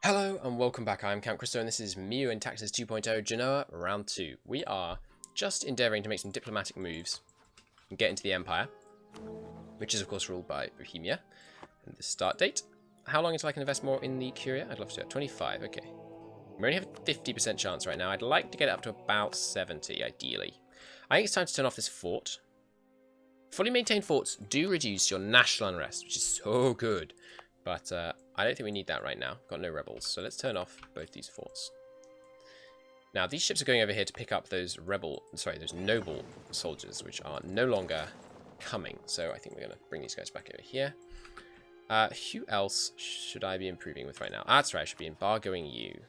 Hello and welcome back. I'm Count Christo and this is MEIOU and Taxes 2.0 Genoa round 2. We are just endeavouring to make some diplomatic moves and get into the Empire, which is of course ruled by Bohemia. And the start date. How long until I can invest more in the Curia? I'd love to do it. 25, okay. We only have a 50% chance right now. I'd like to get it up to about 70, ideally. I think it's time to turn off this fort. Fully maintained forts do reduce your national unrest, which is so good. But I don't think we need that right now. Got no rebels, so let's turn off both these forts. Now, these ships are going over here to pick up those those noble soldiers, which are no longer coming. So I think we're going to bring these guys back over here. Who else should I be improving with right now? That's right, I should be embargoing you.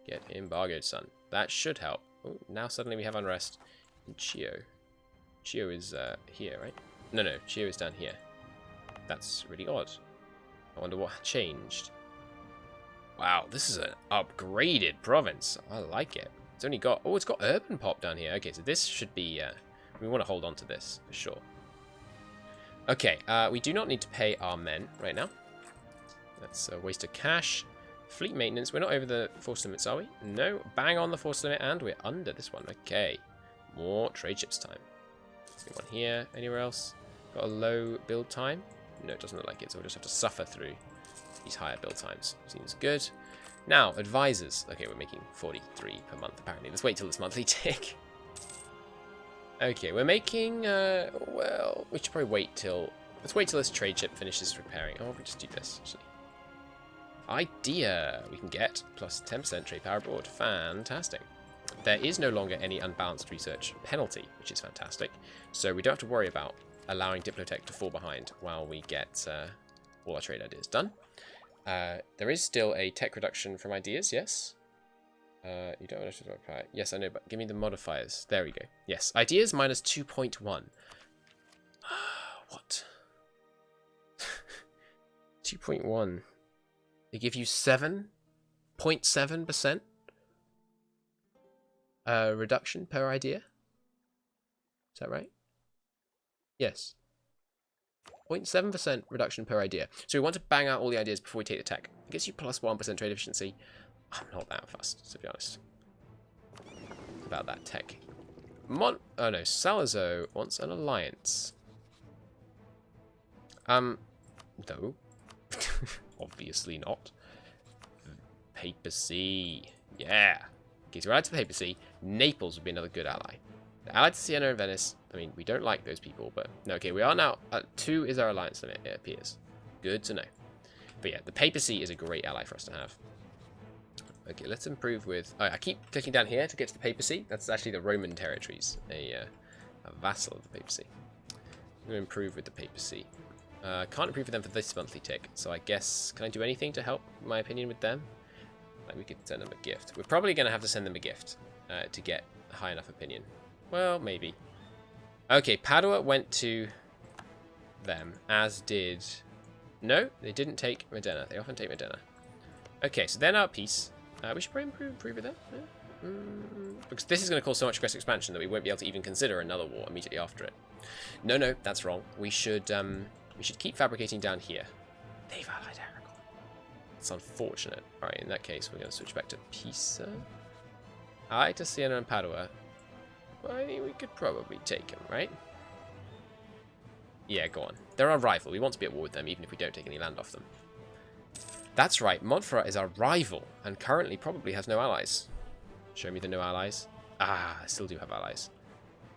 Get embargoed, son. That should help. Oh, now suddenly we have unrest in Chio. Chio is here, right? No, Chio is down here. That's really odd. I wonder what changed. Wow, this is an upgraded province. I like it. It's only got... Oh, it's got urban pop down here. Okay, so this should be... we want to hold on to this, for sure. Okay, we do not need to pay our men right now. That's a waste of cash. Fleet maintenance. We're not over the force limits, are we? No. Bang on the force limit, and we're under this one. Okay. More trade ships time. One here. Anywhere else? Got a low build time? No, it doesn't look like it, so we'll just have to suffer through these higher build times. Seems good. Now, advisors. Okay, we're making 43 per month, apparently. Let's wait till this monthly tick. Okay, we're making, well, we should probably wait till... Let's wait till this trade ship finishes repairing. Oh, we just do this, actually. Idea! We can get plus 10% trade power abroad. Fantastic. There is no longer any unbalanced research penalty, which is fantastic. So we don't have to worry about allowing Diplotech to fall behind while we get all our trade ideas done. There is still a tech reduction from ideas, yes? You don't want to apply. Yes, I know, but give me the modifiers. There we go. Yes, ideas minus 2.1. What? 2.1. They give you 7.7% reduction per idea. Is that right? Yes. 0.7% reduction per idea. So we want to bang out all the ideas before we take the tech. It gets you plus 1% trade efficiency. I'm not that fussed, to be honest. About that tech. Oh no, Salazzo wants an alliance. No. Obviously not. Papacy. Yeah. Okay, so we're out to the papacy. Naples would be another good ally. Allied to Siena and Venice. I mean, we don't like those people, but no, okay, we are now at 2 is our alliance limit, it appears. Good to know. But yeah, the papacy is a great ally for us to have. Okay, let's improve with... Oh, I keep clicking down here to get to the papacy. That's actually the Roman territories, a vassal of the papacy. I'm going to improve with the papacy. Can't improve with them for this monthly tick, so I guess... Can I do anything to help my opinion with them? Like, we could send them a gift. We're probably going to have to send them a gift to get a high enough opinion. Well, maybe. Okay, Padua went to them, as did... No, they didn't take Modena. They often take Modena. Okay, so they're now at peace. We should probably improve with them. Yeah. Because this is going to cause so much aggressive expansion that we won't be able to even consider another war immediately after it. No, that's wrong. We should keep fabricating down here. They've allied Aragon. It's unfortunate. Alright, in that case, we're going to switch back to Pisa. Allied to Siena and Padua. Well, I think we could probably take them, right? Yeah, go on. They're our rival. We want to be at war with them, even if we don't take any land off them. That's right. Montferrat is our rival, and currently probably has no allies. Show me the no allies. Ah, I still do have allies.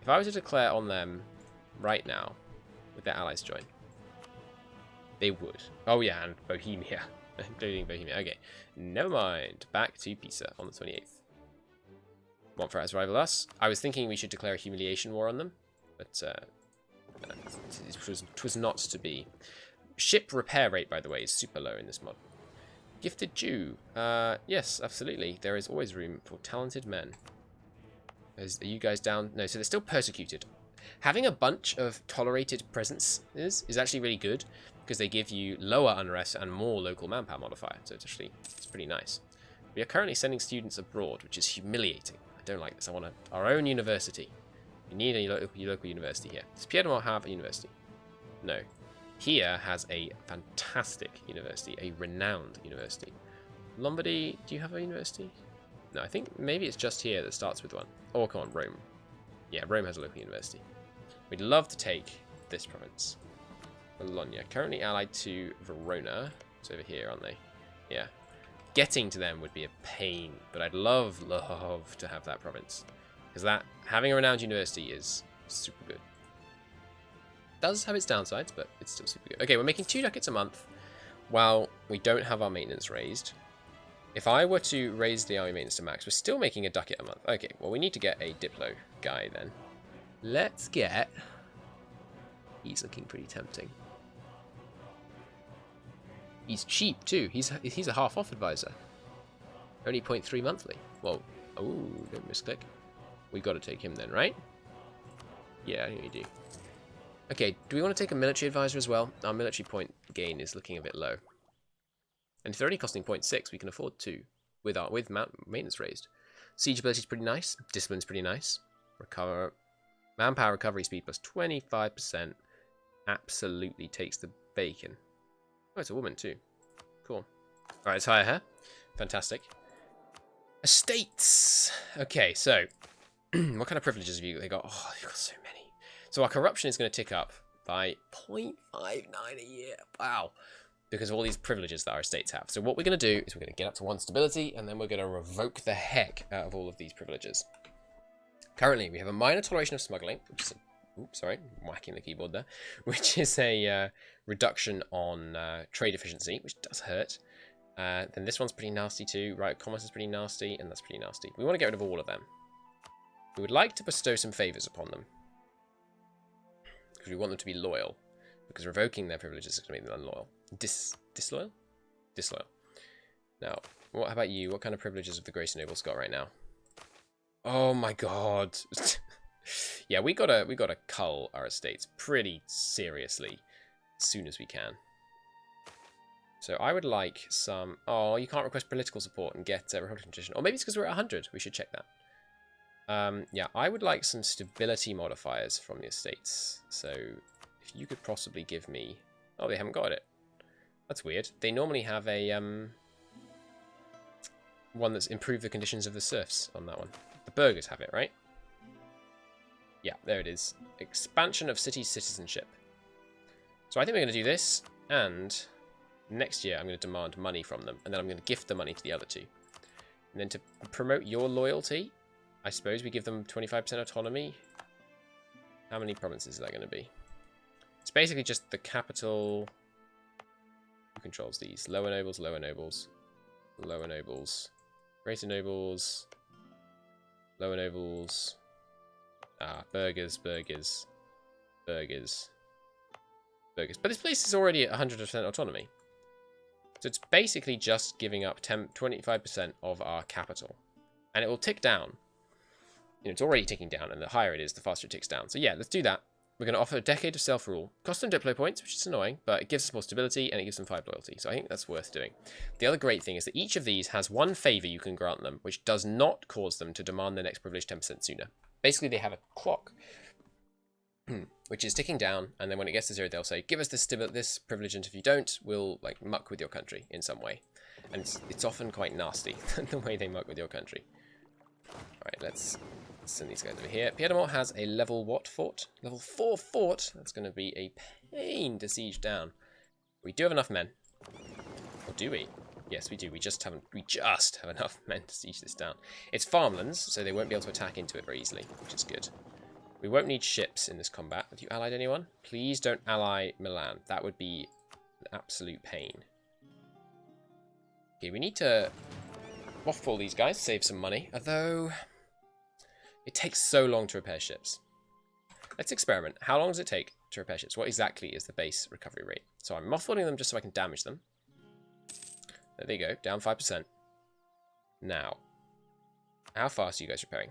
If I were to declare on them right now, would their allies join? They would. Oh yeah, and Bohemia. Including Bohemia. Okay, never mind. Back to Pisa on the 28th. Montferrat has rivaled us. I was thinking we should declare a humiliation war on them, but it was not to be. Ship repair rate, by the way, is super low in this mod. Gifted Jew. Yes, absolutely. There is always room for talented men. Are you guys down? No, so they're still persecuted. Having a bunch of tolerated presences is actually really good because they give you lower unrest and more local manpower modifier. So it's pretty nice. We are currently sending students abroad, which is humiliating. I don't like this. I want our own university. We need a local university here. Does Piedmont have a university? No. Here has a fantastic university, a renowned university. Lombardy, do you have a university? No, I think maybe it's just here that starts with one. Oh, come on, Rome. Yeah, Rome has a local university. We'd love to take this province. Bologna. Currently allied to Verona. It's over here, aren't they? Yeah. Getting to them would be a pain, but I'd love to have that province. Because that, having a renowned university is super good. Does have its downsides, but it's still super good. Okay, we're making 2 ducats a month while we don't have our maintenance raised. If I were to raise the army maintenance to max, we're still making a ducat a month. Okay, well, we need to get a Diplo guy then. Let's get... He's looking pretty tempting. He's cheap too. He's a half-off advisor. Only 0.3 monthly. Well, oh, don't misclick. We got to take him then, right? Yeah, I think we do. Okay, do we want to take a military advisor as well? Our military point gain is looking a bit low. And if they're only costing 0.6, we can afford 2 with maintenance raised. Siege ability is pretty nice. Discipline's pretty nice. Manpower recovery speed plus 25%. Absolutely takes the bacon. Oh, it's a woman too. Cool. Alright, let's hire her. Fantastic. Estates! Okay, so, what kind of privileges have you got? Oh, you've got so many. So our corruption is going to tick up by 0.59 a year. Wow. Because of all these privileges that our estates have. So what we're going to do is we're going to get up to 1 stability, and then we're going to revoke the heck out of all of these privileges. Currently, we have a minor toleration of smuggling, which is a, oops, sorry, I'm whacking the keyboard there, which is a reduction on trade efficiency, which does hurt. Then this one's pretty nasty too, right? Commerce is pretty nasty, and that's pretty nasty. We want to get rid of all of them. We would like to bestow some favors upon them, because we want them to be loyal, because revoking their privileges is going to make them unloyal. Disloyal? Disloyal. Now, what about you? What kind of privileges have the Grace Nobles got right now? Oh my god. Yeah, we gotta cull our estates pretty seriously as soon as we can. So I would like some... Oh, you can't request political support and get Republican tradition. Or maybe it's because we're at 100. We should check that. Yeah, I would like some stability modifiers from the estates. So if you could possibly give me... Oh, they haven't got it. That's weird. They normally have a one that's improved the conditions of the serfs on that one. The burghers have it, right? Yeah, there it is. Expansion of city citizenship. So I think we're going to do this, and next year I'm going to demand money from them, and then I'm going to gift the money to the other 2. And then to promote your loyalty, I suppose we give them 25% autonomy. How many provinces is that going to be? It's basically just the capital... Who controls these? Lower nobles, lower nobles, lower nobles, greater nobles, lower nobles, burghers, burghers, burghers, burghers. But this place is already at 100% autonomy. So it's basically just giving up 25% of our capital. And it will tick down. You know, it's already ticking down, and the higher it is, the faster it ticks down. So yeah, let's do that. We're going to offer a decade of self-rule. Cost them Diplo points, which is annoying, but it gives us more stability, and it gives them 5 loyalty. So I think that's worth doing. The other great thing is that each of these has one favour you can grant them, which does not cause them to demand their next privilege 10% sooner. Basically, they have a clock, which is ticking down, and then when it gets to 0, they'll say, give us this privilege, and if you don't, we'll like muck with your country in some way. And it's often quite nasty, the way they muck with your country. Alright, let's send these guys over here. Piedmont has a level what fort? Level 4 fort. That's going to be a pain to siege down. We do have enough men. Or do we? Yes, we do. We just have enough men to siege this down. It's farmlands, so they won't be able to attack into it very easily, which is good. We won't need ships in this combat. Have you allied anyone? Please don't ally Milan. That would be an absolute pain. Okay, we need to mothball these guys, save some money. Although... it takes so long to repair ships. Let's experiment. How long does it take to repair ships? What exactly is the base recovery rate? So I'm mothballing them just so I can damage them. There you go, down 5%. Now, how fast are you guys repairing?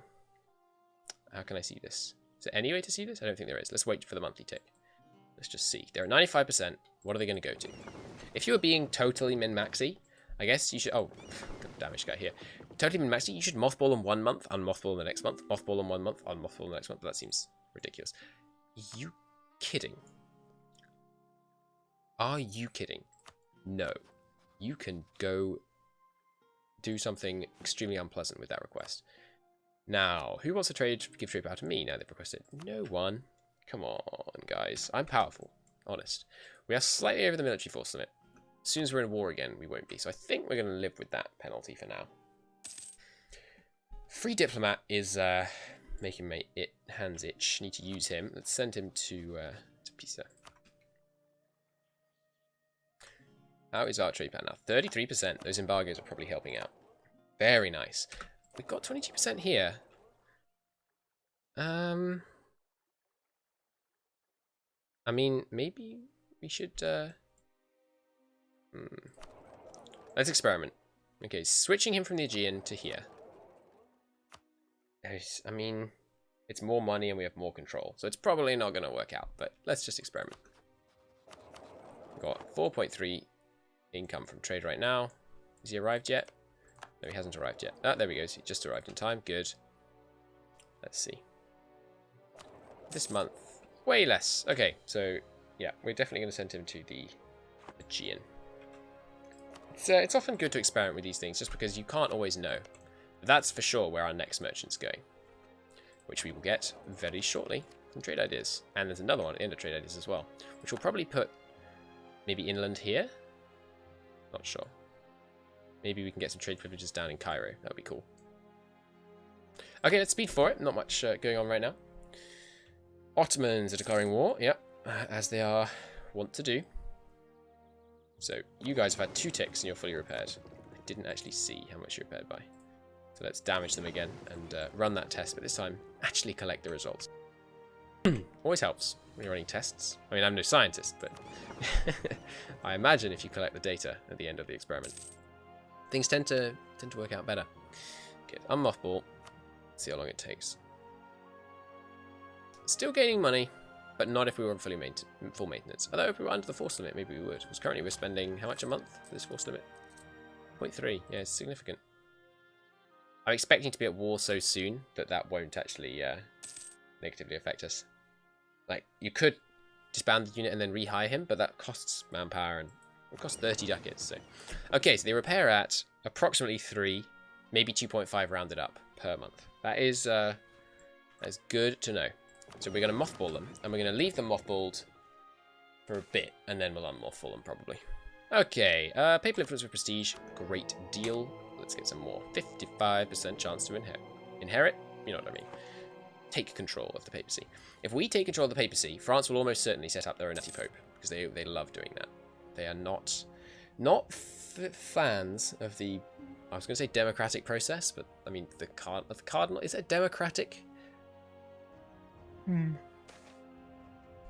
How can I see this? Is there any way to see this? I don't think there is. Let's wait for the monthly tick. Let's just see. They're at 95%. What are they going to go to? If you were being totally min-maxy, I guess you should... Oh, got a damage guy here. Totally min-maxy, you should mothball them 1 month, unmothball them the next month, mothball them 1 month, unmothball them the next month. But that seems ridiculous. Are you kidding? Are you kidding? No. You can go do something extremely unpleasant with that request. Now, who wants to give trade power to me now they've requested? No one. Come on, guys. I'm powerful. Honest. We are slightly over the military force limit. As soon as we're in war again, we won't be. So I think we're going to live with that penalty for now. Free diplomat is making my hands itch. Need to use him. Let's send him to Pisa. How is our trade power now? 33%. Those embargoes are probably helping out. Very nice. We've got 22% here. I mean, maybe we should... Let's experiment. Okay, switching him from the Aegean to here. I mean, it's more money and we have more control. So it's probably not going to work out, but let's just experiment. We've got 4.3 income from trade right now. Has he arrived yet? No, he hasn't arrived yet. Ah, there he goes. He just arrived in time. Good. Let's see. This month, way less. Okay, so yeah, we're definitely going to send him to the Aegean. It's often good to experiment with these things just because you can't always know. But that's for sure where our next merchant's going, which we will get very shortly from Trade Ideas. And there's another one in the Trade Ideas as well, which we'll probably put maybe inland here. Not sure. Maybe we can get some trade privileges down in Cairo. That would be cool. Okay, let's speed for it. Not much going on right now. Ottomans are declaring war. Yep, as they are wont to do. So, you guys have had 2 ticks and you're fully repaired. I didn't actually see how much you repaired by. So let's damage them again and run that test, but this time actually collect the results. Always helps when you're running tests. I mean, I'm no scientist, but I imagine if you collect the data at the end of the experiment, things tend to work out better. Okay, unmothball. Let's see how long it takes. Still gaining money, but not if we were on full maintenance. Although if we were under the force limit, maybe we would. Because currently we're spending how much a month for this force limit? 0.3. Yeah, it's significant. I'm expecting to be at war so soon that that won't actually negatively affect us. Like, you could disband the unit and then rehire him, but that costs manpower and it costs 30 ducats. So, okay, so they repair at approximately 3, maybe 2.5 rounded up per month. That is good to know. So we're going to mothball them, and we're going to leave them mothballed for a bit, and then we'll unmothball them probably. Okay, papal influence with prestige, great deal. Let's get some more. 55% chance to inherit. Inherit? You know what I mean. Take control of the papacy. If we take control of the papacy, France will almost certainly set up their own anti-pope, because they love doing that. They are not fans of the, I was going to say democratic process, but I mean the cardinal, is it democratic?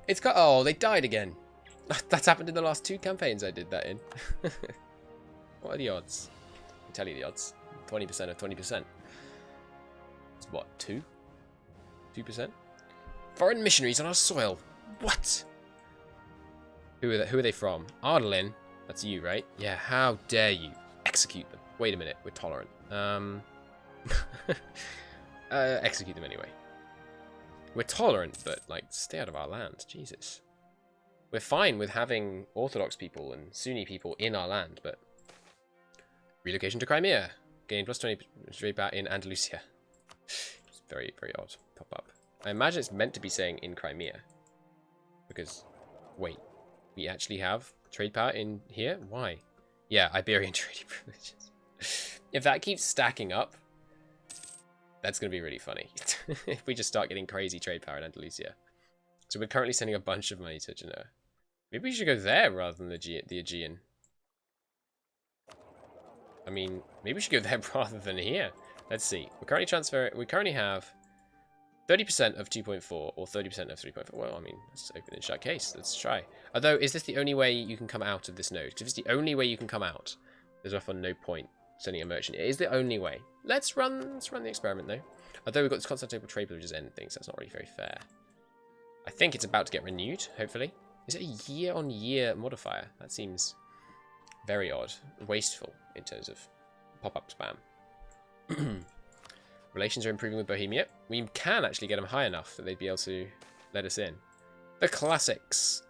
It's got, oh, they died again. That's happened in the last 2 campaigns I did that in. What are the odds? I'll tell you the odds. 20% of 20%. It's what, 2? 2%? Foreign missionaries on our soil. What? Who are they from? Ardelin. That's you, right? Yeah, how dare you execute them. Wait a minute, we're tolerant. Execute them anyway. We're tolerant, but, like, stay out of our land. Jesus. We're fine with having Orthodox people and Sunni people in our land, but... Relocation to Crimea. Gain plus 20 trade power in Andalusia. It's very, very odd pop-up. I imagine it's meant to be saying in Crimea. Because, wait, we actually have trade power in here? Why? Yeah, Iberian trading privileges. If that keeps stacking up, that's going to be really funny. If we just start getting crazy trade power in Andalusia. So we're currently sending a bunch of money to Genoa. Maybe we should go there rather than the Aegean. I mean, maybe we should go there rather than here. Let's see. We currently have 30% of 2.4 or 30% of 3.4. Well, I mean, let's open and shut case. Let's try. Although, is this the only way you can come out of this node? Because if it's the only way you can come out, there's often no point sending a merchant. It is the only way. Let's run the experiment though. Although we've got this Constantinople trade privileges end thing, so that's not really very fair. I think it's about to get renewed, hopefully. Is it a year-on-year modifier? That seems very odd. Wasteful in terms of pop-up spam. Relations are improving with Bohemia. We can actually get them high enough that they'd be able to let us in. The classics.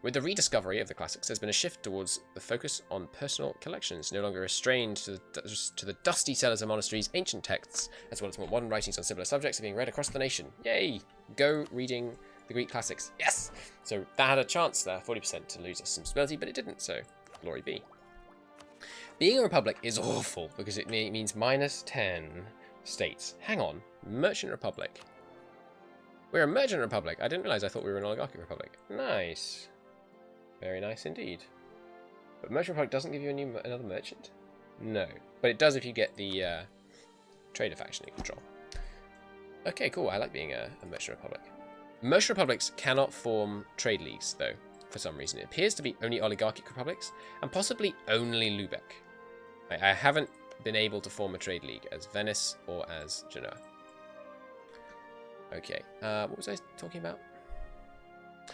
With the rediscovery of the classics, there's been a shift towards the focus on personal collections, no longer restrained to the dusty cellars of monasteries. Ancient texts, as well as more modern writings on similar subjects, are being read across the nation. Yay! Go reading the Greek classics. Yes! So that had a chance there, 40%, to lose us some stability, but it didn't, so glory be. Being a republic is awful, because it means minus 10 states. Hang on. Merchant republic. We're a merchant republic. I didn't realize. I thought we were an oligarchic republic. Nice. Very nice indeed. But merchant republic doesn't give you another merchant? No. But it does if you get the trader faction in control. Okay, cool. I like being a merchant republic. Merchant republics cannot form trade leagues, though, for some reason. It appears to be only oligarchic republics, and possibly only Lubeck. I haven't been able to form a trade league as Venice or as Genoa. Okay, what was I talking about?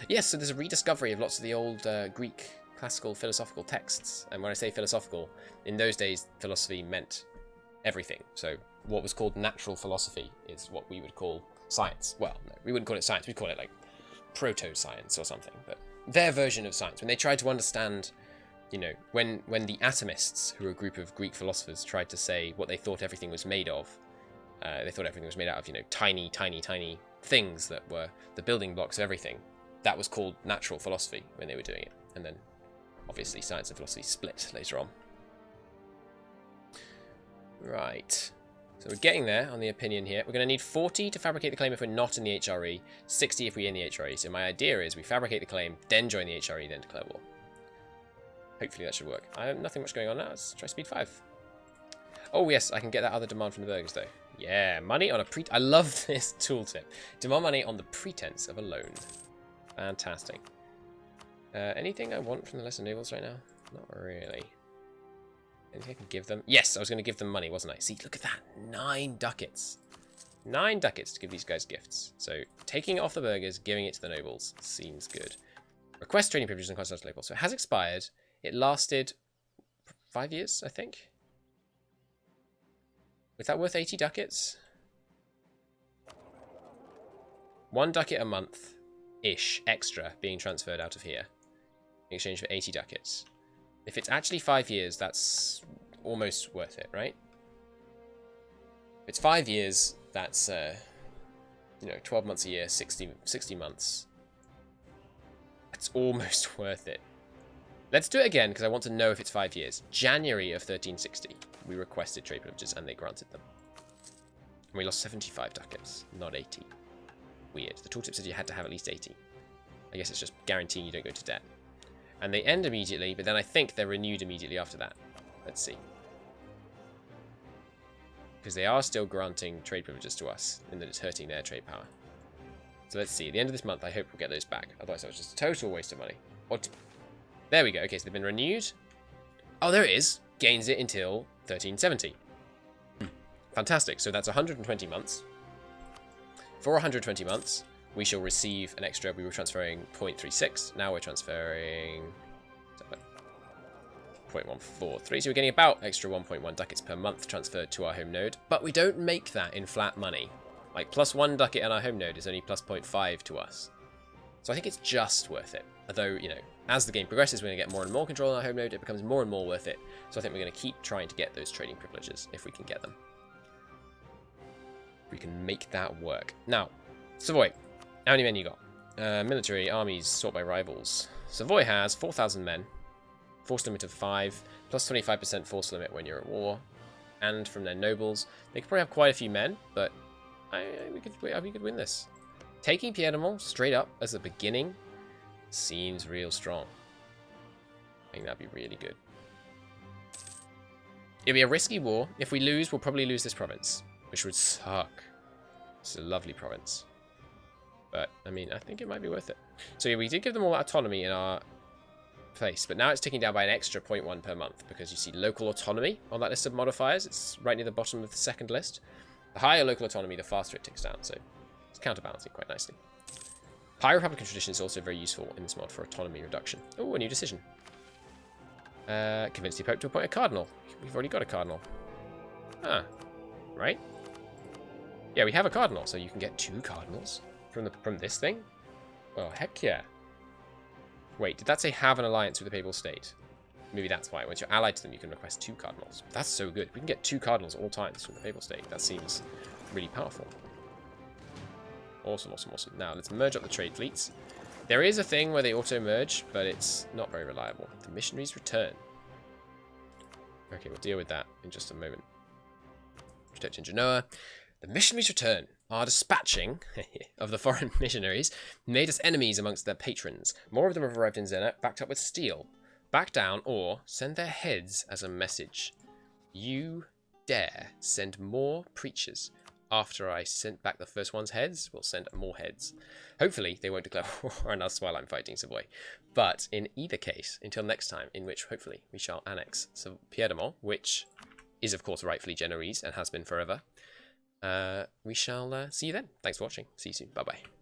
Yes, so there's a rediscovery of lots of the old Greek classical philosophical texts. And when I say philosophical, in those days, philosophy meant everything. So what was called natural philosophy is what we would call science. Well, no, we wouldn't call it science. We'd call it like proto-science or something. But their version of science, when they tried to understand, you know, when the atomists, who were a group of Greek philosophers, tried to say what they thought everything was made of, they thought everything was made out of, you know, tiny, tiny, tiny things that were the building blocks of everything. That was called natural philosophy when they were doing it. And then, obviously, science and philosophy split later on. Right. So we're getting there on the opinion here. We're going to need 40 to fabricate the claim if we're not in the HRE, 60 if we're in the HRE. So my idea is we fabricate the claim, then join the HRE, then declare war. Hopefully that should work. I have nothing much going on now. Let's try speed 5. Oh, yes, I can get that other demand from the burghers, though. Yeah, money on a I love this tooltip. Demand money on the pretense of a loan. Fantastic. Anything I want from the lesser nobles right now? Not really. Anything I can give them? Yes, I was going to give them money, wasn't I? See, look at that. 9 ducats. 9 ducats to give these guys gifts. So, taking it off the burghers, giving it to the nobles. Seems good. Request trading privileges and continental labels. So, it has expired. It lasted 5 years, I think. Was that worth 80 ducats? 1 ducat a month-ish extra being transferred out of here in exchange for 80 ducats. If it's actually 5 years, that's almost worth it, right? If it's 5 years, that's, you know, 12 months a year, 60 months. That's almost worth it. Let's do it again, because I want to know if it's 5 years. January of 1360, we requested trade privileges, and they granted them. And we lost 75 ducats, not 80. Weird. The tooltip said you had to have at least 80. I guess it's just guaranteeing you don't go to debt. And they end immediately, but then I think they're renewed immediately after that. Let's see. Because they are still granting trade privileges to us, in that it's hurting their trade power. So let's see. At the end of this month, I hope we'll get those back. Otherwise, that was just a total waste of money. There we go. Okay, so they've been renewed. Oh, there it is. Gains it until 1370. Fantastic. So that's 120 months. For 120 months, we shall receive an extra. We were transferring 0.36. Now we're transferring 0.143. So we're getting about extra 1.1 ducats per month transferred to our home node. But we don't make that in flat money. Like, plus 1 ducat on our home node is only plus 0.5 to us. So I think it's just worth it. Although, you know, as the game progresses, we're going to get more and more control on our home node. It becomes more and more worth it. So I think we're going to keep trying to get those trading privileges if we can get them. We can make that work. Now, Savoy. How many men you got? Military armies sought by rivals. Savoy has 4,000 men. Force limit of 5. Plus 25% force limit when you're at war. And from their nobles. They could probably have quite a few men, but we could win this. Taking Piedmont straight up as the beginning seems real strong. I think that'd be really good. It'll be a risky war. If we lose, we'll probably lose this province, which would suck. It's a lovely province. But, I mean, I think it might be worth it. So yeah, we did give them all autonomy in our place, but now it's ticking down by an extra 0.1 per month, because you see local autonomy on that list of modifiers. It's right near the bottom of the second list. The higher local autonomy, the faster it ticks down, so it's counterbalancing quite nicely. High Republican tradition is also very useful in this mod for autonomy reduction. Oh, a new decision. Convince the Pope to appoint a cardinal. We've already got a cardinal. Ah, right? Yeah, we have a cardinal, so you can get 2 cardinals from this thing. Well, heck yeah. Wait, did that say have an alliance with the Papal State? Maybe that's why. Once you're allied to them, you can request 2 cardinals. That's so good. We can get 2 cardinals at all times from the Papal State. That seems really powerful. Awesome, awesome, awesome. Now, let's merge up the trade fleets. There is a thing where they auto-merge, but it's not very reliable. The missionaries return. Okay, we'll deal with that in just a moment. Protecting Genoa. The missionaries return. Our dispatching of the foreign missionaries made us enemies amongst their patrons. More of them have arrived in Zenit, backed up with steel. Back down or send their heads as a message. You dare send more preachers. After I sent back the first one's heads, we'll send more heads. Hopefully, they won't declare war on us while I'm fighting Savoy. But in either case, until next time, in which hopefully we shall annex Piedmont, which is of course rightfully Genoese and has been forever, we shall see you then. Thanks for watching. See you soon. Bye-bye.